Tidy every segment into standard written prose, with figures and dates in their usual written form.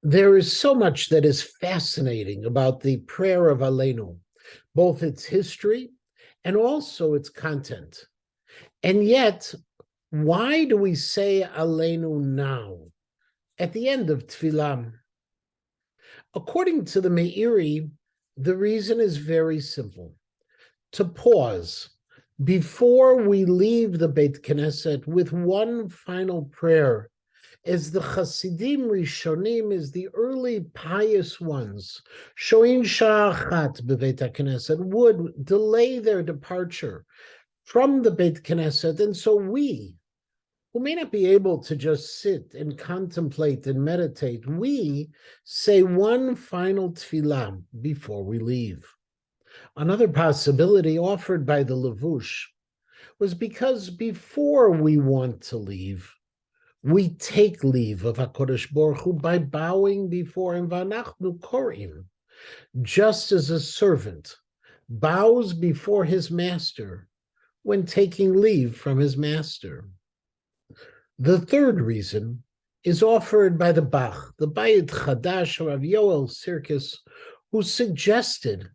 There is so much that is fascinating about the prayer of Aleinu, both its history and also its content. And yet, why do we say Aleinu now, at the end of Tfilah? According to the Meiri, the reason is very simple. To pause before we leave the Beit Knesset with one final prayer, as the Hasidim Rishonim, as the early pious ones, Shoin Sha'achat B'Beit HaKnesset, would delay their departure from the Beit Knesset, and so we, who may not be able to just sit and contemplate and meditate, we say one final tefillah before we leave. Another possibility offered by the Levush was because before we want to leave, we take leave of HaKadosh Baruch Hu by bowing before him, v'anachnu korim, just as a servant bows before his master when taking leave from his master. The third reason is offered by the Bach, the Bayit Chadash Rav Yoel Sirkis, who suggested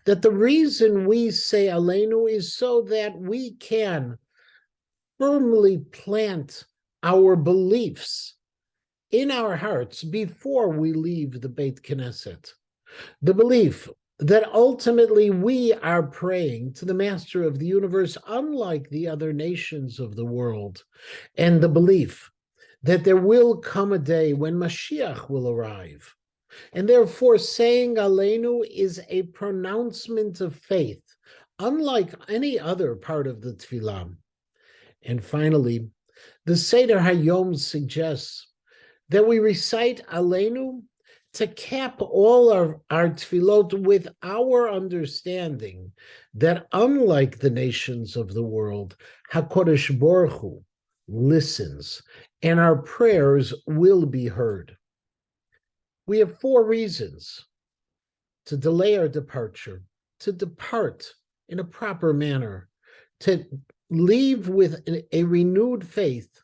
that the reason we say Aleinu is so that we can firmly plant our beliefs in our hearts before we leave the Beit Knesset. The belief that ultimately we are praying to the Master of the universe, unlike the other nations of the world, and the belief that there will come a day when Mashiach will arrive. And therefore, saying Aleinu is a pronouncement of faith, unlike any other part of the Tefillah. And finally, the Seder Hayom suggests that we recite Aleinu to cap all our tefillot with our understanding that unlike the nations of the world, HaKadosh Baruch Hu listens, and our prayers will be heard. We have four reasons to delay our departure, to depart in a proper manner, to leave with a renewed faith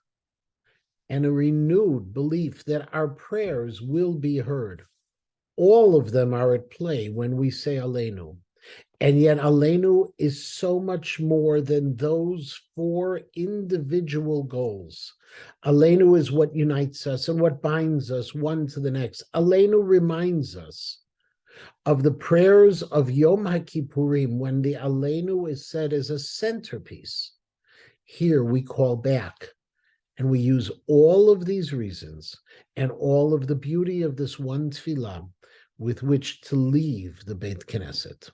and a renewed belief that our prayers will be heard. All of them are at play when we say Aleinu. And yet Aleinu is so much more than those four individual goals. Aleinu is what unites us and what binds us one to the next. Aleinu reminds us of the prayers of Yom HaKippurim when the Aleinu is said as a centerpiece. Here we call back, and we use all of these reasons and all of the beauty of this one tefillah with which to leave the Beit Knesset.